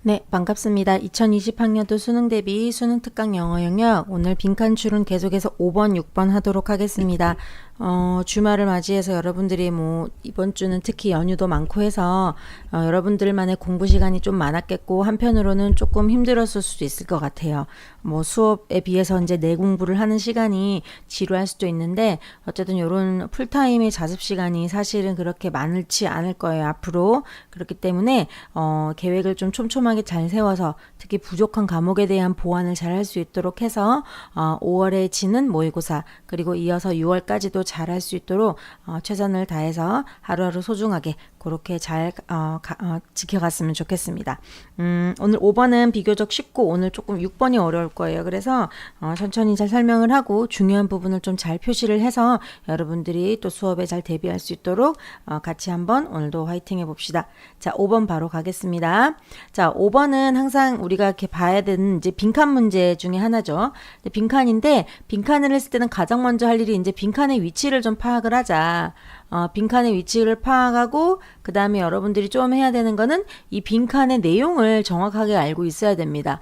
네, 반갑습니다. 2020학년도 수능 대비 수능 특강 영어 영역 오늘 빈칸 줄은 계속해서 5번, 6번 하도록 하겠습니다. 주말을 맞이해서 여러분들이 이번 주는 특히 연휴도 많고 해서 여러분들만의 공부 시간이 좀 많았겠고 한편으로는 조금 힘들었을 수도 있을 것 같아요. 수업에 비해서 이제 내 공부를 하는 시간이 지루할 수도 있는데 어쨌든 이런 풀타임의 자습 시간이 사실은 그렇게 많지 않을 거예요, 앞으로. 그렇기 때문에 계획을 좀 촘촘하게 잘 세워서 특히 부족한 과목에 대한 보완을 잘 할 수 있도록 해서 5월에 지는 모의고사 그리고 이어서 6월까지도 잘 할 수 있도록 최선을 다해서 하루하루 소중하게 그렇게 잘 지켜갔으면 좋겠습니다. 오늘 5번은 비교적 쉽고 오늘 조금 6번이 어려울 거예요. 그래서 천천히 잘 설명을 하고 중요한 부분을 좀 잘 표시를 해서 여러분들이 또 수업에 잘 대비할 수 있도록 같이 한번 오늘도 화이팅 해봅시다. 자, 5번 바로 가겠습니다. 자, 5번은 항상 우리가 이렇게 봐야 되는 이제 빈칸 문제 중에 하나죠. 빈칸인데 빈칸을 했을 때는 가장 먼저 할 일이 이제 빈칸의 위치를 좀 파악을 하자. 빈칸의 위치를 파악하고 그 다음에 여러분들이 좀 해야 되는 거는 이 빈칸의 내용을 정확하게 알고 있어야 됩니다.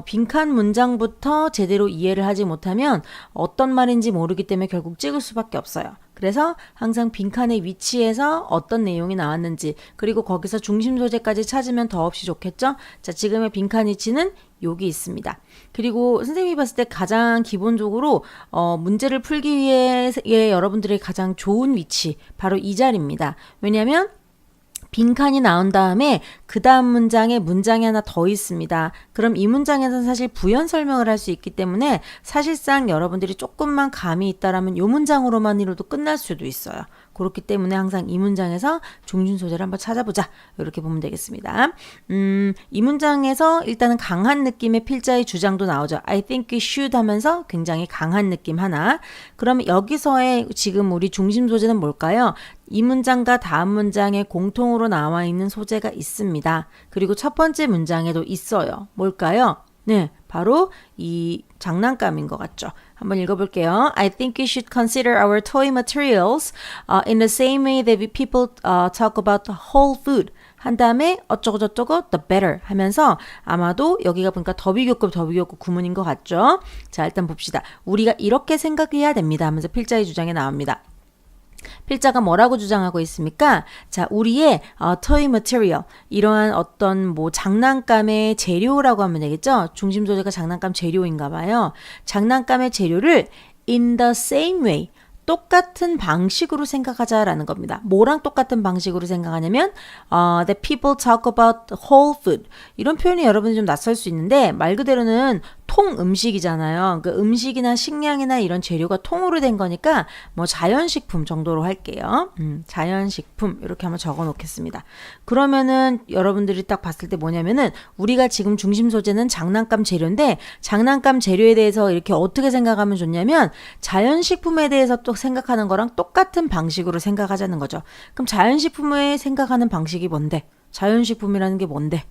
빈칸 문장부터 제대로 이해를 하지 못하면 어떤 말인지 모르기 때문에 결국 찍을 수밖에 없어요. 그래서 항상 빈칸의 위치에서 어떤 내용이 나왔는지 그리고 거기서 중심 소재까지 찾으면 더없이 좋겠죠? 자, 지금의 빈칸 위치는 여기 있습니다. 그리고 선생님이 봤을 때 가장 기본적으로 문제를 풀기 위해 여러분들의 가장 좋은 위치 바로 이 자리입니다. 왜냐하면 빈칸이 나온 다음에 그 다음 문장에 문장이 하나 더 있습니다. 그럼 이 문장에서는 사실 부연 설명을 할 수 있기 때문에 사실상 여러분들이 조금만 감이 있다라면 이 문장으로만이라도 끝날 수도 있어요. 그렇기 때문에 항상 이 문장에서 중심 소재를 한번 찾아보자. 이렇게 보면 되겠습니다. 이 문장에서 일단은 강한 느낌의 필자의 주장도 나오죠. I think we should 하면서 굉장히 강한 느낌 하나. 그럼 여기서의 지금 우리 중심 소재는 뭘까요? 이 문장과 다음 문장에 공통으로 나와 있는 소재가 있습니다. 그리고 첫 번째 문장에도 있어요. 뭘까요? 네, 바로 이 장난감인 것 같죠. 한번 읽어볼게요. I think we should consider our toy materials in the same way that people talk about whole food. 한 다음에 어쩌고저쩌고 the better 하면서 아마도 여기가 보니까 더비교급 구문인 것 같죠. 자, 일단 봅시다. 우리가 이렇게 생각해야 됩니다 하면서 필자의 주장에 나옵니다. 필자가 뭐라고 주장하고 있습니까? 자, 우리의 toy material 이러한 어떤 장난감의 재료라고 하면 되겠죠? 중심 소재가 장난감 재료인가 봐요. 장난감의 재료를 in the same way 똑같은 방식으로 생각하자라는 겁니다. 뭐랑 똑같은 방식으로 생각하냐면 that people talk about whole food 이런 표현이 여러분이 좀 낯설 수 있는데 말 그대로는 통 음식이잖아요. 그 음식이나 식량이나 이런 재료가 통으로 된 거니까 자연식품 정도로 할게요. 자연식품 이렇게 한번 적어 놓겠습니다. 그러면은 여러분들이 딱 봤을 때 뭐냐면은 우리가 지금 중심 소재는 장난감 재료인데 장난감 재료에 대해서 이렇게 어떻게 생각하면 좋냐면 자연식품에 대해서 또 생각하는 거랑 똑같은 방식으로 생각하자는 거죠. 그럼 자연식품에 생각하는 방식이 뭔데? 자연식품이라는 게 뭔데?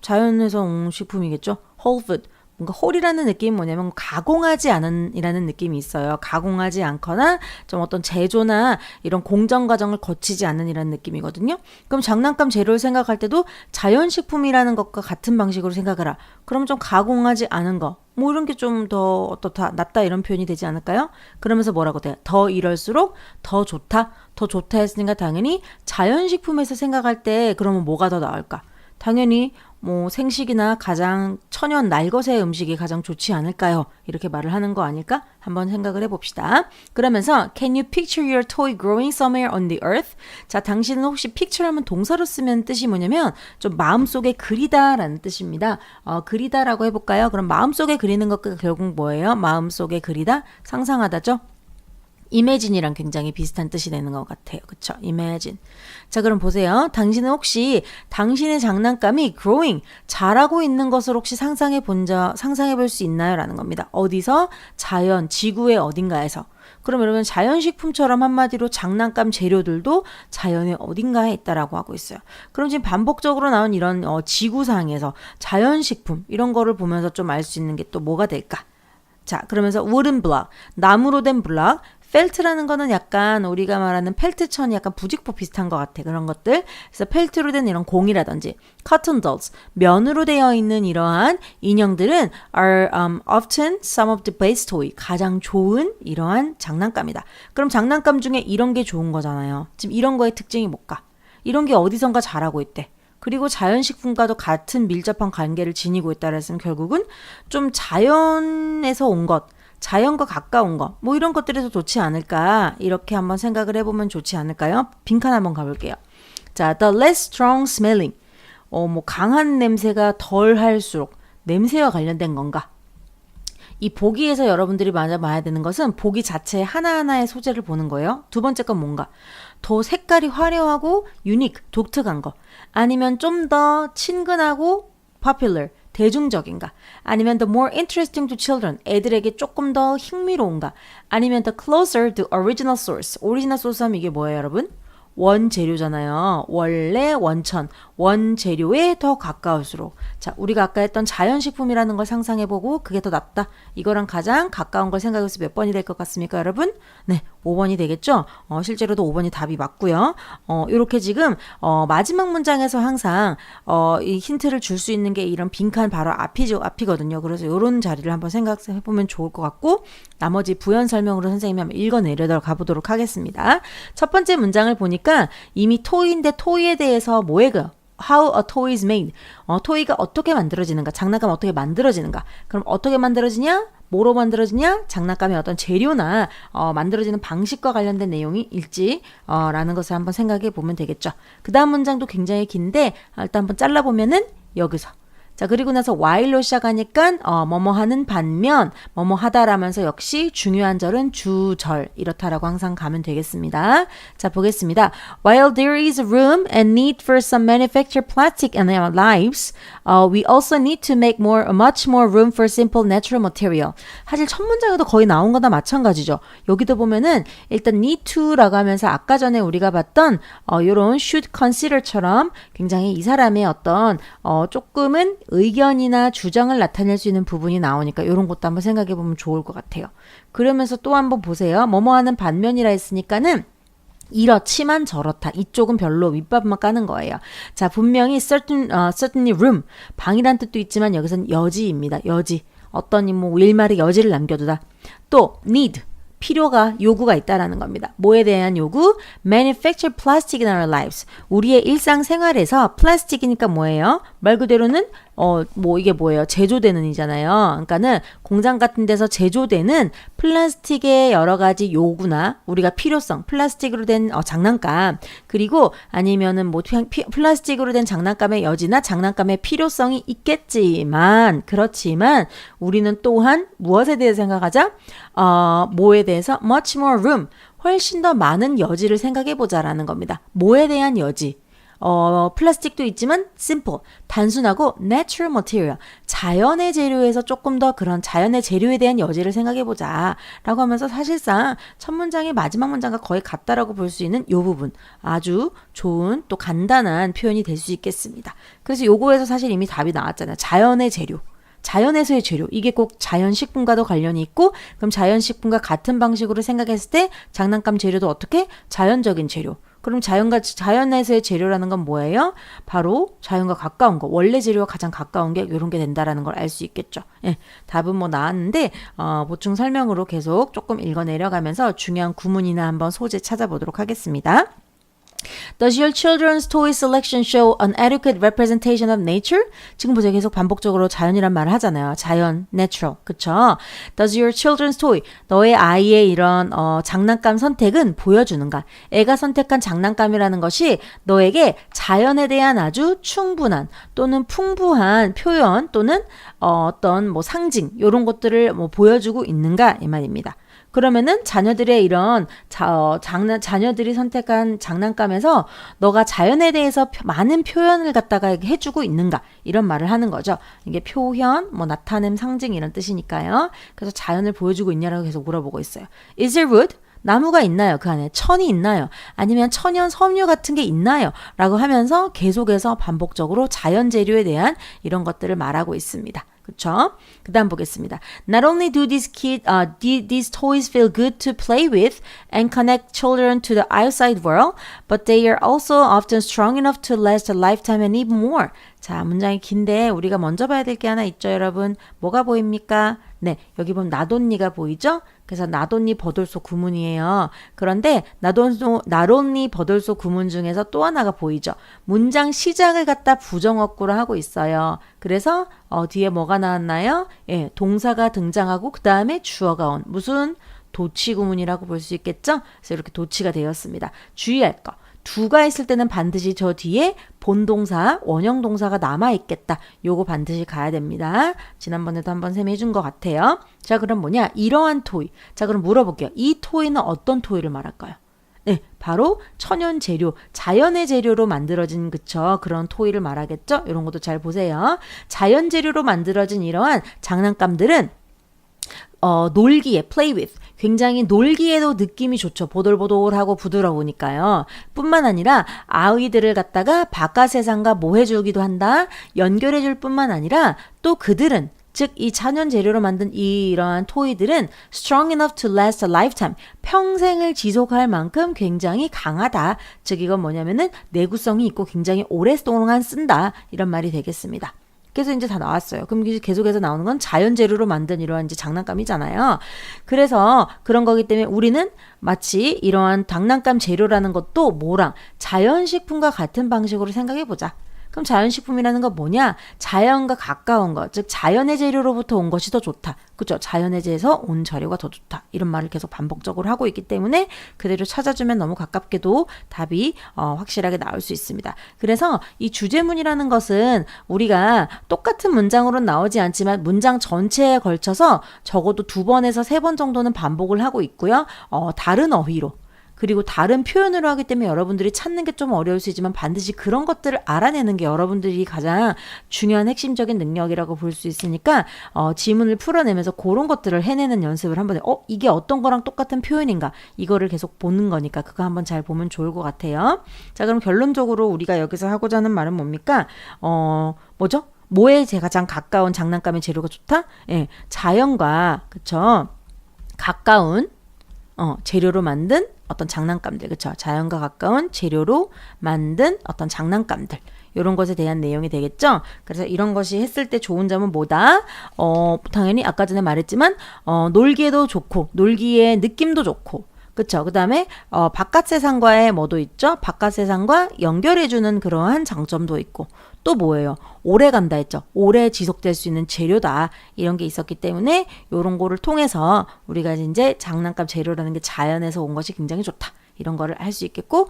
자연에서 온 식품이겠죠? whole food. 뭔가 홀이라는 느낌이 뭐냐면 가공하지 않은 이라는 느낌이 있어요. 가공하지 않거나 좀 어떤 제조나 이런 공정 과정을 거치지 않는 이라는 느낌이거든요. 그럼 장난감 재료를 생각할 때도 자연식품이라는 것과 같은 방식으로 생각하라. 그럼 좀 가공하지 않은 거. 이런 게 좀 더 어떻다, 낫다 이런 표현이 되지 않을까요? 그러면서 뭐라고 돼요? 더 이럴수록 더 좋다? 더 좋다 했으니까 당연히 자연식품에서 생각할 때 그러면 뭐가 더 나을까? 당연히 생식이나 가장 천연 날것의 음식이 가장 좋지 않을까요? 이렇게 말을 하는 거 아닐까? 한번 생각을 해봅시다. 그러면서 Can you picture your toy growing somewhere on the earth? 자, 당신은 혹시 picture 하면 동사로 쓰면 뜻이 뭐냐면 좀 마음속에 그리다 라는 뜻입니다. 그리다라고 해볼까요? 그럼 마음속에 그리는 것과 결국 뭐예요? 마음속에 그리다? 상상하다죠? imagine이랑 굉장히 비슷한 뜻이 되는 것 같아요. 그쵸? imagine. 자, 그럼 보세요. 당신은 혹시 당신의 장난감이 growing, 자라고 있는 것을 혹시 상상해 볼 수 있나요? 라는 겁니다. 어디서? 자연, 지구의 어딘가에서. 그럼 여러분 자연식품처럼 한마디로 장난감 재료들도 자연의 어딘가에 있다라고 하고 있어요. 그럼 지금 반복적으로 나온 이런 지구상에서 자연식품 이런 거를 보면서 좀 알 수 있는 게 또 뭐가 될까? 자, 그러면서 wooden block, 나무로 된 블럭, 펠트라는 거는 약간 우리가 말하는 펠트천이 약간 부직포 비슷한 것 같아. 그런 것들. 그래서 펠트로 된 이런 공이라든지 cotton dolls, 면으로 되어 있는 이러한 인형들은 are often some of the best toy, 가장 좋은 이러한 장난감이다. 그럼 장난감 중에 이런 게 좋은 거잖아요. 지금 이런 거의 특징이 뭘까? 이런 게 어디선가 자라고 있대. 그리고 자연식품과도 같은 밀접한 관계를 지니고 있다 그랬으면 결국은 좀 자연에서 온 것, 자연과 가까운 것, 뭐 이런 것들에서 좋지 않을까, 이렇게 한번 생각을 해보면 좋지 않을까요? 빈칸 한번 가볼게요. 자, the less strong smelling, 뭐 강한 냄새가 덜 할수록 냄새와 관련된 건가? 이 보기에서 여러분들이 맞아 봐야 되는 것은 보기 자체 하나하나의 소재를 보는 거예요. 두 번째 건 뭔가? 더 색깔이 화려하고 유니크, 독특한 거. 아니면 좀 더 친근하고 popular, 대중적인가? 아니면 the more interesting to children, 애들에게 조금 더 흥미로운가? 아니면 the closer to original source, 오리지널 소스 하면 이게 뭐예요, 여러분? 원재료잖아요. 원래 원천, 원재료에 더 가까울수록. 자, 우리가 아까 했던 자연식품이라는 걸 상상해보고 그게 더 낫다. 이거랑 가장 가까운 걸 생각해서 몇 번이 될 것 같습니까, 여러분? 네, 5번이 되겠죠? 실제로도 5번이 답이 맞고요. 이렇게 지금 마지막 문장에서 항상 이 힌트를 줄 수 있는 게 이런 빈칸 바로 앞이거든요. 그래서 이런 자리를 한번 생각해보면 좋을 것 같고 나머지 부연 설명으로 선생님이 한번 읽어내려 가보도록 하겠습니다. 첫 번째 문장을 보니까 이미 토이인데 토이에 대해서 뭐예요? How a toy is made. 토이가 어떻게 만들어지는가? 장난감 어떻게 만들어지는가? 그럼 어떻게 만들어지냐? 뭐로 만들어지냐? 장난감의 어떤 재료나 만들어지는 방식과 관련된 내용이 일지 라는 것을 한번 생각해 보면 되겠죠. 그 다음 문장도 굉장히 긴데 일단 한번 잘라보면은 여기서 자, 그리고 나서 while로 시작하니까 뭐뭐 하는 반면 뭐뭐 하다라면서 역시 중요한 절은 주절 이렇다라고 항상 가면 되겠습니다. 자, 보겠습니다. While there is room and need for some manufactured plastic in our lives, we also need to make much more room for simple natural material. 사실 첫 문장에도 거의 나온 거나 마찬가지죠. 여기도 보면은 일단 need to라고 하면서 아까 전에 우리가 봤던 요런 should consider처럼 굉장히 이 사람의 어떤 조금은 의견이나 주장을 나타낼 수 있는 부분이 나오니까 이런 것도 한번 생각해 보면 좋을 것 같아요. 그러면서 또 한번 보세요. 뭐뭐 하는 반면이라 했으니까는 이렇지만 저렇다. 이쪽은 별로 윗밥만 까는 거예요. 자, 분명히 certainly room, 방이란 뜻도 있지만 여기서는 여지입니다. 여지. 어떤 뭐 일말의 여지를 남겨두다. 또 need. 필요가, 요구가 있다라는 겁니다. 뭐에 대한 요구? Manufacture plastic in our lives. 우리의 일상생활에서 플라스틱이니까 뭐예요? 말 그대로는 뭐 이게 뭐예요? 제조되는 이잖아요. 그러니까는 공장 같은 데서 제조되는 플라스틱의 여러 가지 요구나 우리가 필요성, 플라스틱으로 된 장난감, 그리고 아니면은 뭐 플라스틱으로 된 장난감의 여지나 장난감의 필요성이 있겠지만 그렇지만 우리는 또한 무엇에 대해 생각하자? 뭐에 대해서 much more room, 훨씬 더 많은 여지를 생각해 보자라는 겁니다. 뭐에 대한 여지? 플라스틱도 있지만 simple, 단순하고 natural material, 자연의 재료에서 조금 더 그런 자연의 재료에 대한 여지를 생각해보자 라고 하면서 사실상 첫 문장의 마지막 문장과 거의 같다라고 볼 수 있는 요 부분 아주 좋은 또 간단한 표현이 될 수 있겠습니다. 그래서 요거에서 사실 이미 답이 나왔잖아요. 자연의 재료. 자연에서의 재료. 이게 꼭 자연식품과도 관련이 있고 그럼 자연식품과 같은 방식으로 생각했을 때 장난감 재료도 어떻게? 자연적인 재료. 그럼 자연에서의 재료라는 건 뭐예요? 바로 자연과 가까운 거. 원래 재료와 가장 가까운 게 이런 게 된다라는 걸 알 수 있겠죠. 예, 답은 뭐 나왔는데 보충 설명으로 계속 조금 읽어 내려가면서 중요한 구문이나 한번 소재 찾아보도록 하겠습니다. Does your children's toy selection show an adequate representation of nature? 지금 보세요. 계속 반복적으로 자연이란 말을 하잖아요. 자연, natural. 그쵸? Does your children's toy, 너의 아이의 이런 장난감 선택은 보여주는가? 애가 선택한 장난감이라는 것이 너에게 자연에 대한 아주 충분한 또는 풍부한 표현 또는 어떤 뭐 상징 이런 것들을 뭐 보여주고 있는가? 이 말입니다. 그러면은 자녀들의 이런 자녀들이 선택한 장난감에서 너가 자연에 대해서 많은 표현을 갖다가 해주고 있는가 이런 말을 하는 거죠. 이게 표현, 뭐 나타냄, 상징 이런 뜻이니까요. 그래서 자연을 보여주고 있냐라고 계속 물어보고 있어요. Is there wood? 나무가 있나요? 그 안에 천이 있나요? 아니면 천연 섬유 같은 게 있나요? 라고 하면서 계속해서 반복적으로 자연 재료에 대한 이런 것들을 말하고 있습니다. 그쵸? 그 다음 보겠습니다. Not only do these toys feel good to play with and connect children to the outside world, but they are also often strong enough to last a lifetime and even more. 자, 문장이 긴데 우리가 먼저 봐야 될 게 하나 있죠, 여러분. 뭐가 보입니까? 네, 여기 보면 나돈니가 보이죠? 그래서 나돈니 버돌소 구문이에요. 그런데 나돈니 버돌소 구문 중에서 또 하나가 보이죠? 문장 시작을 갖다 부정어구로 하고 있어요. 그래서 뒤에 뭐가 나왔나요? 예, 동사가 등장하고 그 다음에 주어가 온 무슨 도치 구문이라고 볼 수 있겠죠? 그래서 이렇게 도치가 되었습니다. 주의할 거. 두가 있을 때는 반드시 저 뒤에 본동사, 원형동사가 남아있겠다. 요거 반드시 가야 됩니다. 지난번에도 한번 쌤이 해준 것 같아요. 자, 그럼 뭐냐? 이러한 토이. 자, 그럼 물어볼게요. 이 토이는 어떤 토이를 말할까요? 네, 바로 천연 재료, 자연의 재료로 만들어진 그쵸? 그런 토이를 말하겠죠? 이런 것도 잘 보세요. 자연 재료로 만들어진 이러한 장난감들은 놀기에 play with 굉장히 놀기에도 느낌이 좋죠. 보들보들하고 부드러우니까요. 뿐만 아니라 아이들을 갖다가 바깥 세상과 뭐 해주기도 한다. 연결해줄 뿐만 아니라 또 그들은 즉 이 천연 재료로 만든 이러한 토이들은 strong enough to last a lifetime 평생을 지속할 만큼 굉장히 강하다. 즉 이건 뭐냐면은 내구성이 있고 굉장히 오랫동안 쓴다. 이런 말이 되겠습니다. 그래서 이제 다 나왔어요. 그럼 계속해서 나오는 건 자연 재료로 만든 이러한 이제 장난감이잖아요. 그래서 그런 거기 때문에 우리는 마치 이러한 장난감 재료라는 것도 뭐랑 자연식품과 같은 방식으로 생각해 보자. 그럼 자연식품이라는 건 뭐냐? 자연과 가까운 것, 즉 자연의 재료로부터 온 것이 더 좋다. 그렇죠? 자연의 재에서 온 재료가 더 좋다. 이런 말을 계속 반복적으로 하고 있기 때문에 그대로 찾아주면 너무 가깝게도 답이 확실하게 나올 수 있습니다. 그래서 이 주제문이라는 것은 우리가 똑같은 문장으로 나오지 않지만 문장 전체에 걸쳐서 적어도 2번에서 3번 정도는 반복을 하고 있고요. 다른 어휘로 그리고 다른 표현으로 하기 때문에 여러분들이 찾는 게 좀 어려울 수 있지만 반드시 그런 것들을 알아내는 게 여러분들이 가장 중요한 핵심적인 능력이라고 볼 수 있으니까 지문을 풀어내면서 그런 것들을 해내는 연습을 한번 이게 어떤 거랑 똑같은 표현인가 이거를 계속 보는 거니까 그거 한번 잘 보면 좋을 것 같아요. 자, 그럼 결론적으로 우리가 여기서 하고자 하는 말은 뭡니까? 뭐죠? 뭐에 가장 가까운 장난감의 재료가 좋다? 예, 자연과 그쵸? 가까운 재료로 만든 어떤 장난감들, 그쵸? 자연과 가까운 재료로 만든 어떤 장난감들. 이런 것에 대한 내용이 되겠죠? 그래서 이런 것이 했을 때 좋은 점은 뭐다? 당연히 아까 전에 말했지만, 놀기에도 좋고, 놀기에 느낌도 좋고, 그쵸? 그 다음에, 바깥 세상과의 뭐도 있죠? 바깥 세상과 연결해주는 그러한 장점도 있고, 또 뭐예요? 오래 간다 했죠. 오래 지속될 수 있는 재료다. 이런 게 있었기 때문에 이런 거를 통해서 우리가 이제 장난감 재료라는 게 자연에서 온 것이 굉장히 좋다. 이런 거를 할 수 있겠고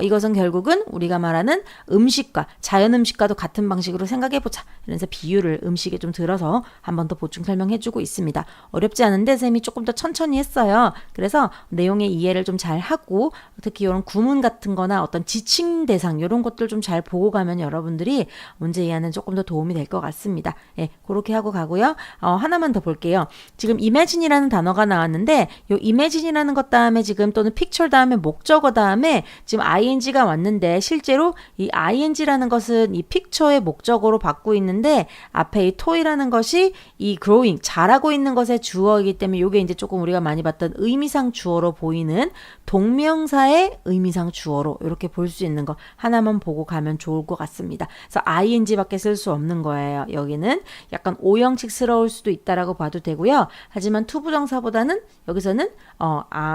이것은 결국은 우리가 말하는 음식과 자연 음식과도 같은 방식으로 생각해보자. 그래서 비유를 음식에 좀 들어서 한 번 더 보충 설명해주고 있습니다. 어렵지 않은데 쌤이 조금 더 천천히 했어요. 그래서 내용의 이해를 좀 잘 하고 특히 이런 구문 같은 거나 어떤 지칭 대상 이런 것들 좀 잘 보고 가면 여러분들이 문제 이해하는 조금 더 도움이 될 것 같습니다. 예, 그렇게 하고 가고요. 하나만 더 볼게요. 지금 imagine이라는 단어가 나왔는데 이 imagine이라는 것 다음에 지금 또는 picture 다음에 목적어 다음에 지금 ing가 왔는데 실제로 이 ing라는 것은 이 picture의 목적어로 받고 있는데 앞에 이 toy라는 것이 이 growing 자라고 있는 것의 주어이기 때문에 이게 이제 조금 우리가 많이 봤던 의미상 주어로 보이는 동명사의 의미상 주어로 이렇게 볼 수 있는 거 하나만 보고 가면 좋을 것 같습니다. 그래서 ing밖에 쓸 수 없는 거예요. 여기는 약간 오형식스러울 수도 있다라고 봐도 되고요. 하지만 투부정사보다는 여기서는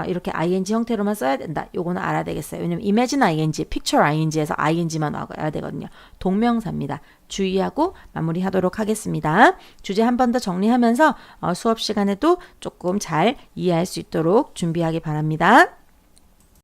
이렇게 ing 형태로만 써야 된다. 요거는 알아야 되겠어요. 왜냐면 imagine ing, picture ing에서 ing만 와야 되거든요. 동명사입니다. 주의하고 마무리하도록 하겠습니다. 주제 한 번 더 정리하면서 수업 시간에도 조금 잘 이해할 수 있도록 준비하기 바랍니다.